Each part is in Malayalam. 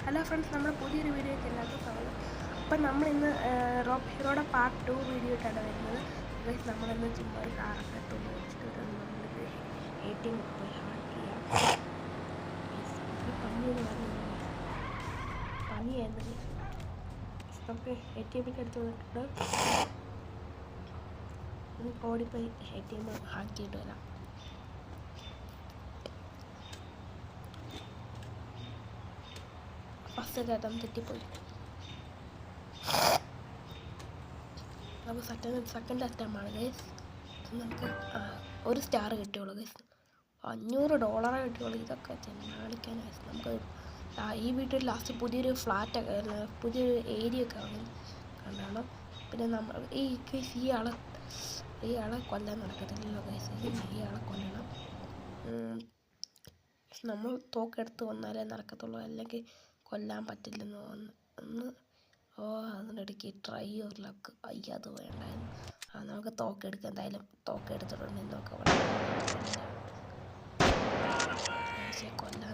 ഹലോ ഫ്രണ്ട്സ്, നമ്മുടെ പുതിയൊരു വീഡിയോയ്ക്ക് എല്ലാവർക്കും സ്വാഗതം. അപ്പം നമ്മളിന്ന് റോക്ക് ഹീറോയുടെ പാർട്ട് 2 വീഡിയോ ആയിട്ടാണ് വരുന്നത്. ഗൈസ്, നമ്മളിന്ന് ചുമ്മാ ഒരു കാറൊക്കെ തുണി വെച്ചിട്ട് നമ്മളിത് ATM പോയി ഹാക്ക് ചെയ്യാം. പനിയെന്ന് പറയുന്നത് പനിയായിരുന്നു. നമുക്ക് ATM എടുത്ത് വന്നിട്ടുണ്ട്. ഓടിപ്പോയി ATM ഹാക്ക് ചെയ്തിട്ട് വരാം. ഫസ്റ്റ് തെറ്റിപ്പോയി. നമുക്ക് സെക്കൻഡ് അറ്റമാണ് ഗൈസ്. നമുക്ക് ഒരു സ്റ്റാർ കിട്ടിയുള്ളൂ ഗൈസ്. $500 കിട്ടിയുള്ളൂ. ഇതൊക്കെ ചെന്നാളിക്കാൻ ഗൈസ്. നമുക്ക് ഈ വീട്ടിൽ ലാസ്റ്റ് പുതിയൊരു ഫ്ലാറ്റൊക്കെ പുതിയൊരു ഏരിയ ഒക്കെ കണ്ടാണ്. പിന്നെ നമ്മൾ ഈ ഗൈസ് ഈ ആളെ കൊല്ലാൻ നടക്കത്തില്ലല്ലോ ഗൈസ്. ഈ ആളെ കൊല്ലണം. നമ്മൾ തോക്കെടുത്ത് വന്നാലേ നടക്കത്തുള്ളൂ, അല്ലെങ്കിൽ കൊല്ലാൻ പറ്റില്ലെന്ന് ഒന്ന് അതിനിടയ്ക്ക് ട്രൈ ഒരു ലക്ക്. അയ്യ, അത് വേണ്ടായിരുന്നു. നമുക്ക് തോക്കെടുക്കാം. എന്തായാലും തോക്കെടുത്തിട്ടുണ്ടെങ്കിൽ നോക്കാം. കൊല്ലാൻ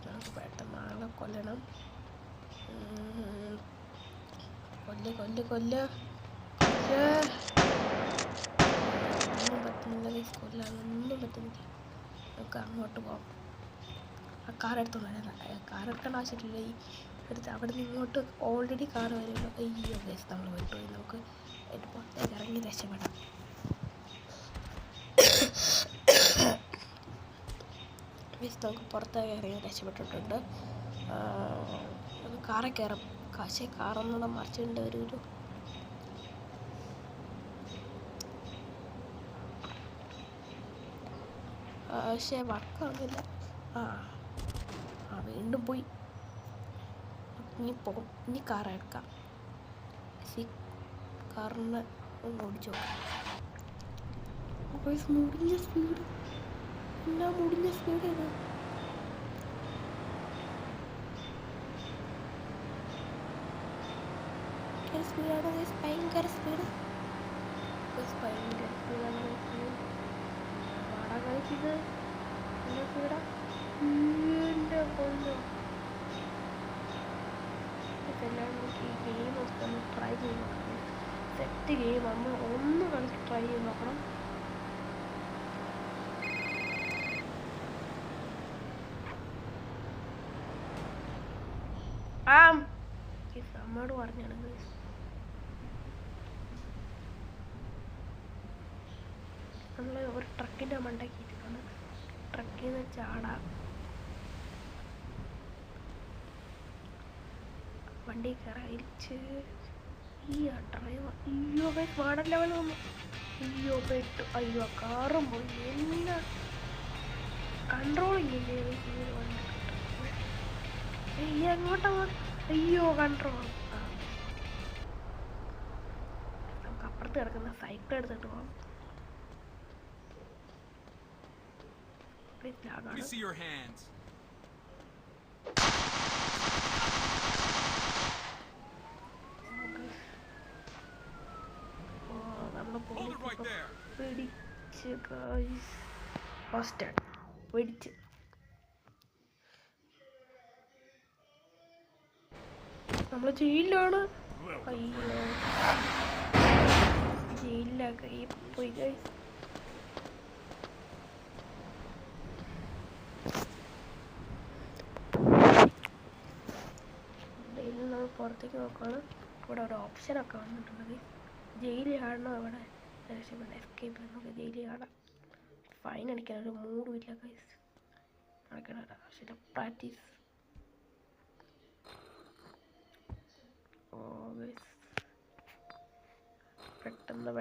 നമുക്ക് പെട്ടെന്ന് ആളെ കൊല്ലണം. കൊല്ലുക. ഒന്നും പറ്റുന്നില്ല, കൊല്ലാനൊന്നും പറ്റുന്നില്ല. നമുക്ക് അങ്ങോട്ട് പോകാം. ആ കാർ എടുത്തോണ്ട് കാർ എടുക്കേണ്ട ആവശ്യമില്ല. ഈ അവിടെ നിന്ന് ഇങ്ങോട്ട് ഓൾറെഡി കാർ വരുമല്ലോ. അയ്യോ ഗൈസ്, നമ്മൾ വിട്ടുപോയി. നമുക്ക് പുറത്തേക്ക് ഇറങ്ങി രക്ഷപ്പെടാം. ഗൈസ്, നമുക്ക് പുറത്തേക്ക് ഇറങ്ങി രക്ഷപ്പെട്ടിട്ടുണ്ട്. കാറിൽ കയറാം. പക്ഷേ കാറൊന്നുകൂടെ മറിച്ചിട്ടുണ്ട്. ഒരു പക്ഷേ വർക്കാവുന്നില്ല. വീണ്ടും പോയി. ഇനി കാർ എടുക്കാം. കാറിന് ഒന്ന് ഓടിച്ചു നോക്കാം. മുടിഞ്ഞ സ്പീഡ് ഇത് സ്പീഡാണ്. ഭയങ്കര സ്പീഡാണ്. ഇത് സ്പീഡാ. എൻ്റെ കൊല്ലോ. എല്ലാവരും ഈ ഗെയിം ഒന്ന് ട്രൈ ചെയ്ത് നോക്കണം. സെറ്റ് ഗെയിം നമ്മൾ ഒന്ന് കളിച്ച് ട്രൈ ചെയ്ത് നോക്കണം. അമ്മയോട് പറഞ്ഞാണ് നമ്മൾ ഒരു ട്രക്കിൻ്റെ മണ്ടക്കിയിട്ടുണ്ട്. ട്രക്കിൽ നിന്ന് ചാടാം. വണ്ടി കയറിച്ച് ഈ ഡ്രൈവർ അയ്യോ വാടൻ ലെവൽ വന്നു. അയ്യോ പെട്ടു. അയ്യോ കാറും പോയി. എന്നാ കൺട്രോളിങ് ഇല്ലേ വണ്ടി? അയ്യോ അങ്ങോട്ടാ. അയ്യോ കൺട്രോൾ. നമുക്ക് അപ്പുറത്ത് കിടക്കുന്ന സൈക്കിൾ എടുത്തിട്ട് പോകാം. പിടിച്ച് നമ്മള് ജയിലിലാണ്. അയ്യോ, ജയിലിലൊക്കെ പോയി ഗൈസ്. ജയിലിൽ നമ്മൾ പുറത്തേക്ക് നോക്കുകയാണ്. ഇവിടെ ഒരു ഓപ്ഷനൊക്കെ വന്നിട്ടുണ്ട്. ജയിലിൽ കാണണം. ഇവിടെ എസ്കേപ്പ് നമുക്ക് ജയിലിൽ കാണാം. ഫൈൻ അടിക്കാൻ ഒരു മൂടും ഇല്ല ഗൈസ്. നടക്കണ ആവശ്യമില്ല. പ്രാക്ടീസ്. പെട്ടെന്ന്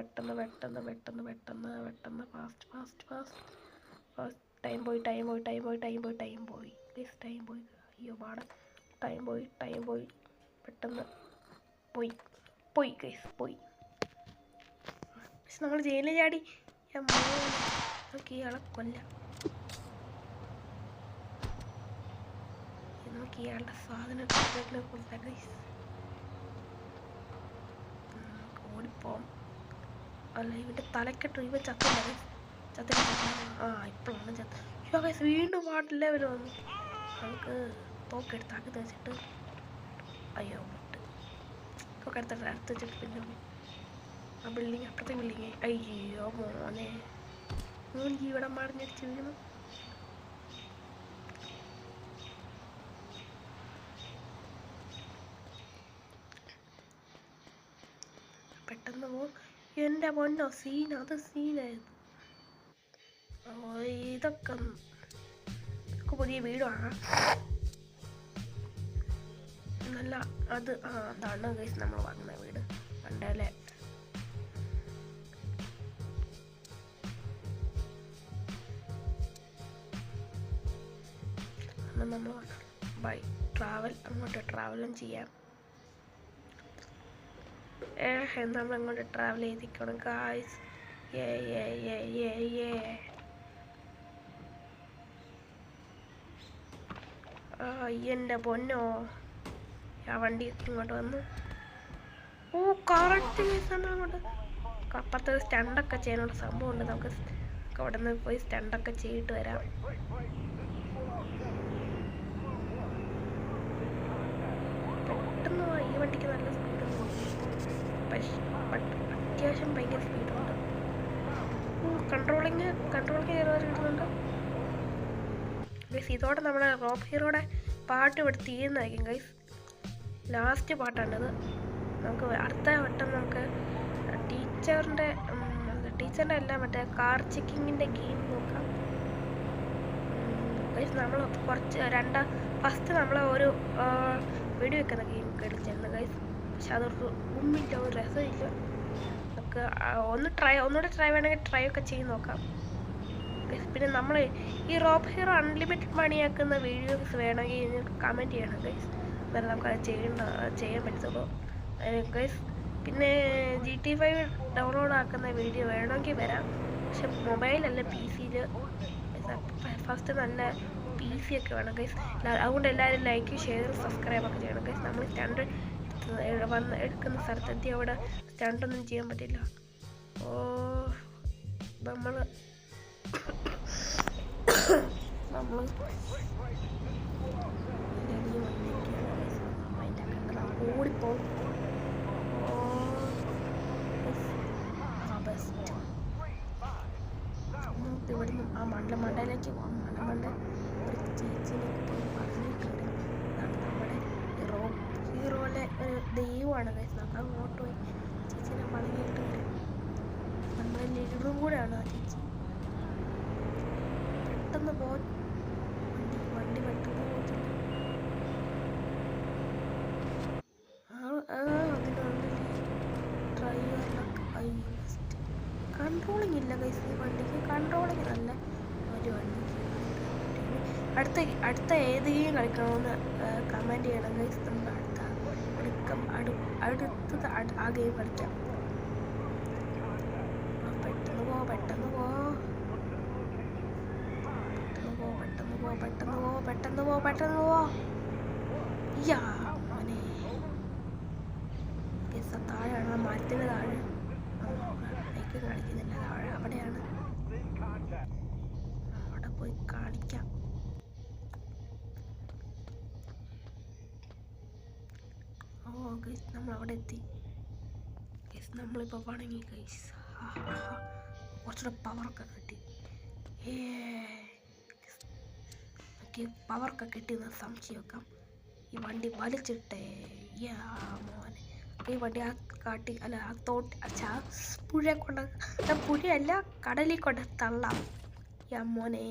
ഫാസ്റ്റ്. ടൈം പോയി. അയ്യോ പാടെ. ടൈം പോയി. പെട്ടെന്ന് പോയി ഗൈസ്. പക്ഷെ നമ്മൾ ജയിലിൽ ചാടി. നമുക്ക് ഇയാളെ കൊല്ലാം. നമുക്ക് ഇയാളുടെ സാധനം കൊല്ലാം ഗൈസ്. ഓടിപ്പോം. അല്ല, ഇവൻ്റെ തലക്കെട്ട് ഇവ ചത്തില്ല. ഇപ്പോഴാണ് ചത്ത. ഗൈസ് വീണ്ടും വാട്ടർ ലെവൽ വന്നു. നമുക്ക് തോക്കെടുത്ത് അകത്ത് വെച്ചിട്ട് അയ്യോ തോക്കെടുത്തിട്ട് അടുത്ത് വെച്ചിട്ട് പിന്നെ ആ ബിൽഡിങ് അപ്പുറത്തെ ബിൽഡിങ് അയ്യോ മോനെ മൂന്ന് ജീവടം മറിഞ്ഞടിച്ച് വീണു. പെട്ടെന്ന് എൻ്റെ പൊന്നോ സീൻ അത് സീനായിരുന്നു. ഇതൊക്കെ പുതിയ വീട് വാങ്ങാം നല്ല അത് അതാണ് ഗൈസ് നമ്മൾ വാങ്ങുന്ന വീട് പണ്ടല്ലേ. നമ്മൾ ബൈ ട്രാവൽ അങ്ങോട്ട് ട്രാവലും ചെയ്യാം. നമ്മൾ അങ്ങോട്ട് ട്രാവൽ ചെയ്തിരിക്കണം ഗായ്സ്. എൻ്റെ പൊന്നോ ആ വണ്ടി ഇങ്ങോട്ട് വന്നു. കറക്റ്റ് അങ്ങോട്ട് അപ്പുറത്തെ സ്റ്റണ്ടൊക്കെ ചെയ്യാനുള്ള സംഭവമുണ്ട്. നമുക്ക് അവിടെ നിന്ന് പോയി സ്റ്റണ്ടൊക്കെ ചെയ്തിട്ട് വരാം. പെട്ടെന്ന് ഈ വണ്ടിക്ക് നല്ല സ്പീഡൊന്നും അത്യാവശ്യം ഭയങ്കര സ്പീഡുണ്ട്. കൺട്രോളിങ് കിട്ടുന്നുണ്ട്. ഗൈസ് ഇതോടെ നമ്മുടെ റോപ്പ് ഹീറോയുടെ പാട്ട് ഇവിടെ തീരുന്നതായിരിക്കും ഗൈസ്. ലാസ്റ്റ് പാട്ടാണിത്. നമുക്ക് അടുത്ത വട്ടം നമുക്ക് ടീച്ചറിൻ്റെ അല്ല മറ്റേ കാർ ചെക്കിങ്ങിൻ്റെ ഗെയിം നോക്കാം ഗൈസ്. നമ്മൾ ഫസ്റ്റ് നമ്മൾ ഒരു വെടി വെക്കുന്ന ഗെയിം കളിച്ചിരുന്നു ഗൈസ്. പക്ഷെ അതൊരു ഗുമ്മില്ല, ഒരു രസമില്ല. നമുക്ക് ഒന്നുകൂടെ ട്രൈ വേണമെങ്കിൽ ട്രൈ ഒക്കെ ചെയ്ത് നോക്കാം. പിന്നെ നമ്മൾ ഈ റോപ്പ് ഹീറോ അൺലിമിറ്റഡ് മണിയാക്കുന്ന വീഡിയോസ് വേണമെങ്കിൽ കമൻറ്റ് ചെയ്യണം ഗൈസ്. എന്നാലും നമുക്കത് ചെയ്യാൻ പറ്റത്തുള്ളൂ ഗൈസ്. പിന്നെ GTA 5 ഡൗൺലോഡ് ആക്കുന്ന വീഡിയോ വേണമെങ്കിൽ വരാം. പക്ഷെ മൊബൈലല്ല PC-യിൽ. ഫസ്റ്റ് നല്ല PC ഒക്കെ വേണം ഗൈസ്. അതുകൊണ്ട് എല്ലാവരും ലൈക്ക് ഷെയർ സബ്സ്ക്രൈബൊക്കെ ചെയ്യണം ഗൈസ്. നമ്മൾ സ്റ്റണ്ട് എടുക്കുന്ന സ്ഥലത്തെത്തി അവിടെ സ്റ്റണ്ടൊന്നും ചെയ്യാൻ പറ്റില്ല. നമ്മൾ ഓടിപ്പോവും. ഇവിടുന്ന് ആ മണ്ടയിലേക്ക് പോകാം. മണ്ട ഒരു ചേച്ചിയിലേക്ക് പോയി പറഞ്ഞിട്ട് വരും. അതാണ് നമ്മുടെ ഹീറോയിലെ ഒരു ദൈവമാണ് ഗൈസ്. നമുക്ക് അങ്ങോട്ട് പോയി ചേച്ചീനെ വളങ്ങിയിട്ട് വരും. നമ്മുടെ ലീഡറും കൂടെയാണ് ആ ചേച്ചി. പെട്ടെന്ന് വണ്ടി പെട്ടെന്ന് പോകത്തില്ല. അതിനുള്ളിൽ ഡ്രൈവറിലൊക്കെ കൺട്രോളിങ് ഇല്ല ഗൈസ്. ഈ വണ്ടിക്ക് കൺട്രോളിങ് നല്ല ഒരു വണ്ടിക്ക്. അടുത്ത ഏത് ഗെയിം കളിക്കണമെന്ന് കമൻറ്റ് ചെയ്യണം ഗൈസ്. നമുക്ക് അടുത്തത് ആ ഗെയിം കളിക്കാം. പെട്ടെന്ന് പോ. മോനെ താഴെയാണ്, മരത്തിന് താഴെ. ബൈക്ക് കാണിക്കുന്നില്ല, താഴെ അവിടെയാണ്. അവിടെ പോയി കാണിക്കാം. ഗൈസ് നമ്മളവിടെ എത്തി ഗൈസ്. നമ്മളിപ്പോൾ വണങ്ങി ഗൈസ്. കുറച്ചുകൂടെ പവറൊക്കെ കിട്ടി. പവറൊക്കെ കിട്ടിയെന്ന് സംശയം വെക്കാം. ഈ വണ്ടി വലിച്ചിട്ടേ മോനെ. ഈ വണ്ടി ആ പുഴയല്ല കടലിൽ കൊണ്ട് തള്ളാം. മോനെ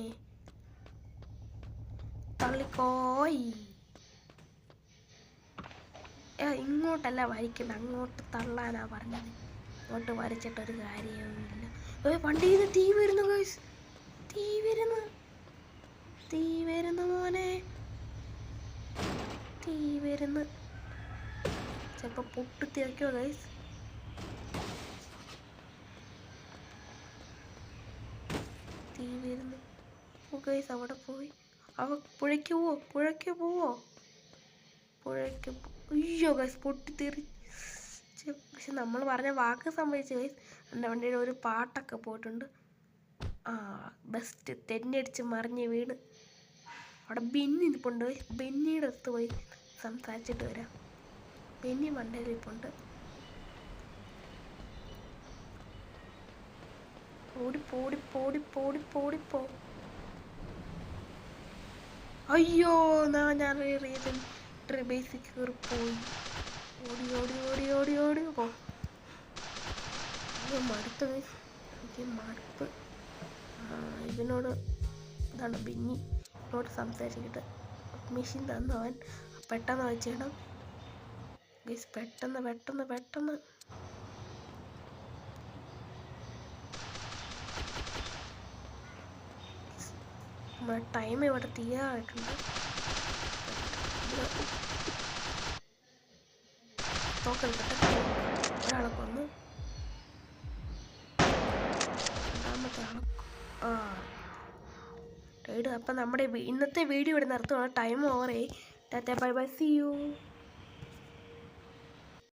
തള്ളിക്കോയി. ഇങ്ങോട്ടല്ല വരയ്ക്കുന്നത്, അങ്ങോട്ട് തള്ളാനാ പറഞ്ഞത്. ഇങ്ങോട്ട് വരച്ചിട്ടൊരു കാര്യവുമില്ല. വണ്ടിയിൽ നിന്ന് തീ വരുന്നു ഗൈസ്. തീ വരുന്നു മോനെ. ചിലപ്പോൾ പൊട്ടിത്തിരക്കോ ഗൈസ്. തീ വരുന്നു ഗൈസ്. അവിടെ പോയി പുഴയ്ക്ക് പോവോ. അയ്യോ ഗൈസ് പൊട്ടിത്തെറി. പക്ഷെ നമ്മൾ പറഞ്ഞ വാക്ക് സംഭവിച്ചു ഗൈസ്. എൻ്റെ വണ്ടിയുടെ ഒരു പാട്ടൊക്കെ പോയിട്ടുണ്ട്. ആ ബെസ്റ്റ് തെന്നടിച്ച് മറിഞ്ഞ് വീണ്. അവിടെ ബെന്നി നിൽപ്പുണ്ട്. ബെന്നിയുടെ അടുത്ത് പോയി സംസാരിച്ചിട്ട് വരാം. ബെന്നി മണ്ടയിൽ നിൽപ്പുണ്ട്. ഓടിപ്പോ. അയ്യോ ഞാൻ ബേസിക് കയറിപ്പോയി. ഓടി പോ. മടുത്ത് എനിക്ക് മടുപ്പ്. ഇവനോട് ഇതാണ് ബെന്നിനോട് സംസാരിച്ചിട്ട് മെഷീൻ തന്നു. അവൻ പെട്ടെന്ന് വെച്ചിടണം ഗൈസ്. പെട്ടെന്ന് നമ്മുടെ ടൈം ഇവിടെ തീരാറായിട്ടുണ്ട്. ഒരാളെ കൊന്നു. രണ്ടാമത്തെ ആളെ അപ്പം നമ്മുടെ ഇന്നത്തെ വീഡിയോ ഇവിടെ നിർത്തുവാണ്. ടൈം ഓവറായി. Tata bye bye, see U.